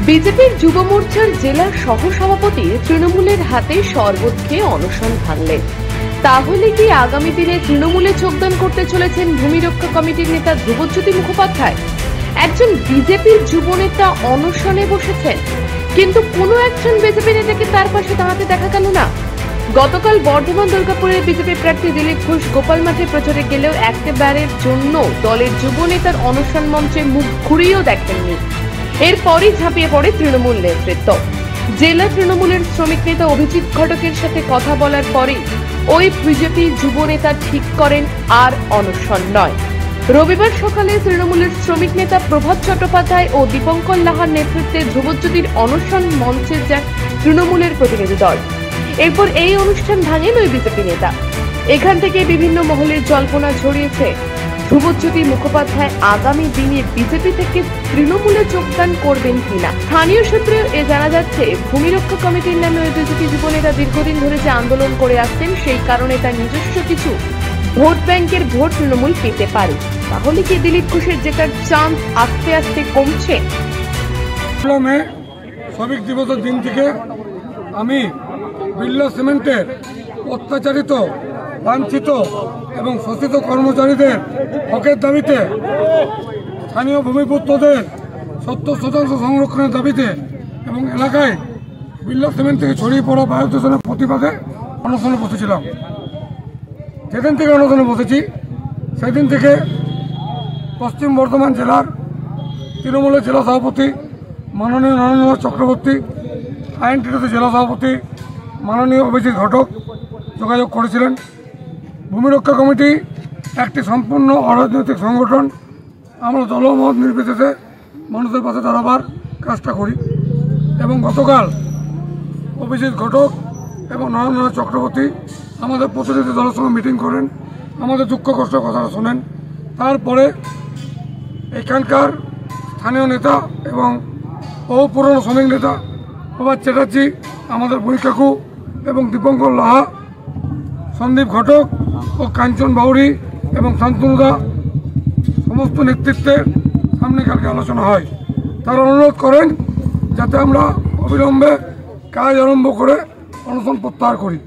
বিজেপির যুব মোর্চার জেলা সহসভাপতি তৃণমূলের হাতে শরবত খেয়ে অনশন ভাঙলেন। তাহলে কি আগামী দিনে তৃণমূলে যোগদান করতে চলেছেন ভূমি রক্ষা কমিটির নেতা ধ্রুবজ্যোতি মুখোপাধ্যায়? একজন বিজেপির যুব নেতা অনশনে বসেছেন, কিন্তু কোনো একজন বিজেপি নেতাকে তার পাশে দাঁড়াতে দেখা গেল না। গতকাল বর্ধমান দুর্গাপুরের বিজেপি প্রার্থী দিলীপ ঘোষ গোপাল মাঠে প্রচারে গেলেও একেবারের জন্য দলের যুব নেতার অনশন মঞ্চে মুখ ঘুরিয়েও দেখেননি। এরপরই ঝাঁপিয়ে পড়ে তৃণমূল নেতৃত্ব। জেলা তৃণমূলের শ্রমিক নেতা অভিজিৎ ঘটকের সাথে কথা বলার পরে ওই বিজেপি যুব নেতা ঠিক করেন আর অনশন নয়। রবিবার সকালে তৃণমূলের শ্রমিক নেতা প্রভাত চট্টোপাধ্যায় ও দীপঙ্কর লাহার নেতৃত্বে ধ্রুবজ্যোতির অনশন মঞ্চে যায় তৃণমূলের প্রতিনিধি দল। এরপর এই অনুষ্ঠান ভাঙেন ওই বিজেপি নেতা। এখান থেকে বিভিন্ন মহলের জল্পনা ছড়িয়েছে ধ্রুবজ্যোতি মুখোপাধ্যায় আগামী দিনে বিজেপি থেকে তৃণমূলে যোগদান করবেন কিনা। স্থানীয় সূত্রে জানা যাচ্ছে, ভূমি রক্ষা কমিটির নামে ওই বিজেপি যুব নেতা দীর্ঘদিন ধরে যে আন্দোলন করে আসছেন, সেই কারণে তার নিজস্ব কিছু ভোট ব্যাংকের ভোট তৃণমূল পেতে পারে। তাহলে কি দিলীপ ঘোষের জেতার চান্স আস্তে আস্তে কমছে? শ্রমিক দিবসের দিন থেকে আমি বিড়লা সিমেন্টের অত্যাচারিত, বাঞ্ছিত এবং শোষিত কর্মচারীদের হকের দাবিতে, স্থানীয় ভূমিপুত্রদের 70% সংরক্ষণের দাবিতে এবং এলাকায় বিড়লা সিমেন্ট থেকে ছড়িয়ে পড়া বায়ু দূষণের প্রতিবাদে অনশনে বসেছিলাম। যেদিন থেকে অনশনে বসেছি সেদিন থেকে পশ্চিম বর্ধমান জেলার তৃণমূলের জেলা সভাপতি মাননীয় নরেন্দ্র চক্রবর্তী, আইএনটিটিউসি জেলা সভাপতি মাননীয় অভিজিৎ ঘটক যোগাযোগ করেছিলেন। ভূমি রক্ষা কমিটি একটি সম্পূর্ণ অরাজনৈতিক সংগঠন। আমরা দলমত নির্বিশেষে মানুষের পাশে দাঁড়াবার কাজটা করি এবং গতকাল অভিজিৎ ঘটক এবং নরেন্দ্র চক্রবর্তী আমাদের প্রতিনিধি দলের সঙ্গে মিটিং করেন, আমাদের দুঃখ কষ্টের কথা শোনেন। তারপরে এখানকার স্থানীয় নেতা এবং বহু পুরনো শ্রমিক নেতা প্রভাত চ্যাটার্জি, আমাদের বুড়ি কাকু এবং দীপঙ্কর লাহা, সন্দীপ ঘটক ও কাঞ্চন বাউরি এবং শান্তনুদা সমস্ত নেতৃত্বের সামনে কালকে আলোচনা হয়। তারা অনুরোধ করেন যাতে আমরা অবিলম্বে কাজ আরম্ভ করে অনশন প্রত্যাহার করি।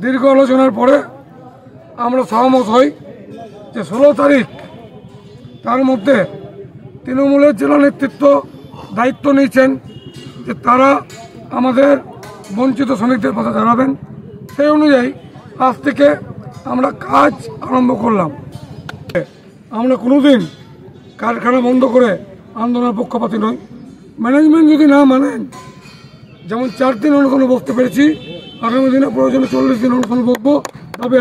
দীর্ঘ আলোচনার পরে আমরা সহমত হই যে 16 তারিখ, তার মধ্যে তৃণমূলের জেলা নেতৃত্ব দায়িত্ব নিয়েছেন যে তারা আমাদের বঞ্চিত শ্রমিকদের পাশে দাঁড়াবেন। সেই অনুযায়ী আজ থেকে আমরা কাজ আরম্ভ করলাম। আমরা কোনোদিন কারখানা বন্ধ করে আন্দোলনের পক্ষপাতী নই। ম্যানেজমেন্ট যদি না মানেন, যেমন 4 দিন অনশনে বসতে পেরেছি, আগামী দিনে প্রয়োজনে 40 দিন অনশনে বসবো, তবে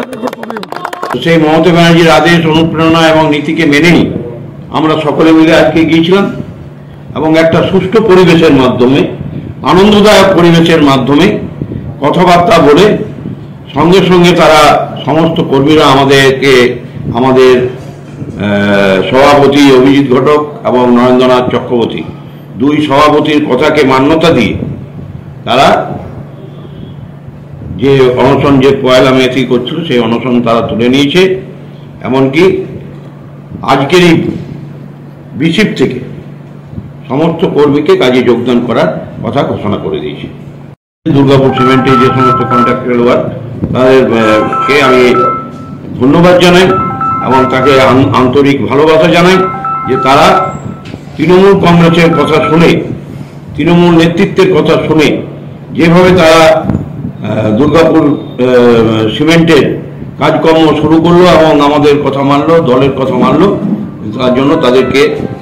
সেই মমতা ব্যানার্জির আদেশ, অনুপ্রেরণা এবং নীতিকে মেনে আমরা সকলে মিলে আজকে গিয়েছিলাম এবং একটা সুষ্ঠু পরিবেশের মাধ্যমে, আনন্দদায়ক পরিবেশের মাধ্যমে কথাবার্তা বলে সঙ্গে সঙ্গে তারা সমস্ত কর্মীরা আমাদেরকে, আমাদের সভাপতি অভিজিৎ ঘটক এবং নরেন্দ্রনাথ চক্রবর্তী, 2 সভাপতির কথাকে মান্যতা দিয়ে তারা যে অনশন, যে 1 মে থেকে করছিল, সেই অনশন তারা তুলে নিয়েছে। এমনকি আজকের এই বিসিপ থেকে সমস্ত কর্মীকে কাজে যোগদান করার কথা ঘোষণা করে দিয়েছে। দুর্গাপুর সিমেন্টে যে সমস্ত কন্ট্রাক্টর ওয়ার্ক, তাদেরকে আমি ধন্যবাদ জানাই এবং তাকে আন্তরিক ভালোবাসা জানাই যে তারা তৃণমূল কংগ্রেসের কথা শুনে, তৃণমূল নেতৃত্বের কথা শুনে যেভাবে তারা দুর্গাপুর সিমেন্টের কাজকর্ম শুরু করলো এবং আমাদের কথা মানলো, দলের কথা মানলো, তার জন্য তাদেরকে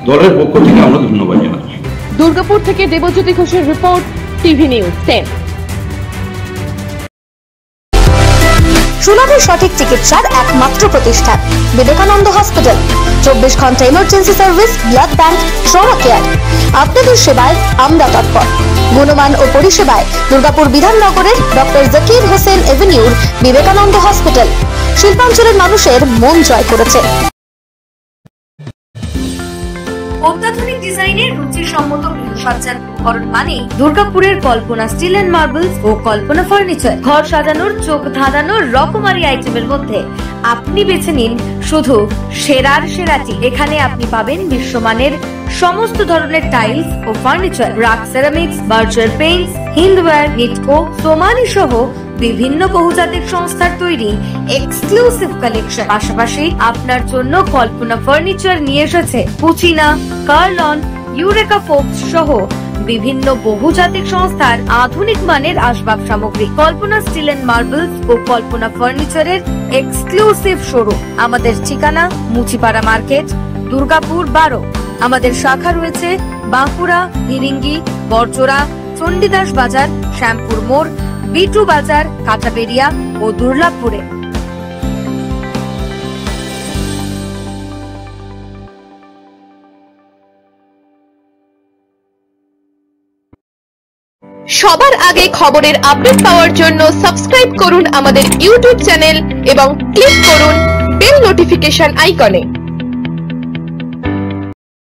দলের পক্ষ থেকে আমরা ধন্যবাদ জানাচ্ছি। দুর্গাপুর থেকে দেবজ্যোতি ঘোষের রিপোর্ট, টিভি নিউজ 10। সুলভে সঠিক চিকিৎসার একমাত্র প্রতিষ্ঠান বিবেকানন্দ হসপিটাল। 24 ঘন্টা emergency service, blood bank, trauma care. আপনাদের সেবায় আমরা তৎপর। গুণমান ও পরিষেবায় দুর্গাপুর বিধাননগরের ডক্টর জাকির হোসেন এভিনিউর বিবেকানন্দ হসপিটাল শিল্পাঞ্চলের মানুষের মন জয় করেছে। অত্যাধুনিক ডিজাইনের রুচিসম্মত গৃহসজ্জার উপকরণ মানে দুর্গাপুরের কল্পনা স্টিল এন্ড মার্বেলস ও কল্পনা ফার্নিচার। ঘর সাজানোর, চোখ ধাঁধানোর রকমারি আইটেমের মধ্যে আপনি বেছে নিন শুধু সেরার সেরাটি। এখানে আপনি পাবেন বিশ্বমানের সমস্ত ধরনের টাইলস ও furniture, RAK ceramics, Berger paints, Hindware, Nitco, Somany সহ বিভিন্ন বহুজাতিক সংস্থার তৈরি এক্সক্লুসিভ কালেকশন। পাশাপাশি আপনার জন্য কল্পনা ফার্নিচার নিয়ে এসেছে কুচিনা, কার্লন, ইউরেকা ফোকস সহ বিভিন্ন বহুজাতিক সংস্থার আধুনিক মানের আসবাব সামগ্রী। কল্পনা স্টিল এন্ড মার্বেলস ও কল্পনা ফার্নিচারের এক্সক্লুসিভ শোরুম। আমাদের ঠিকানা মুচিপাড়া মার্কেট, দুর্গাপুর 12। আমাদের শাখা রয়েছে বাঁকুড়া, ভিরিঙ্গি, বরজোড়া, চণ্ডীদাস বাজার, শ্যামপুর মোড়, বিটু বাজার, কাটাবেরিয়া ও দুর্লাভপুরে। সবার আগে খবরের আপডেট পাওয়ার জন্য সাবস্ক্রাইব করুন আমাদের ইউটিউব চ্যানেল এবং ক্লিক করুন বেল নোটিফিকেশন আইকনে।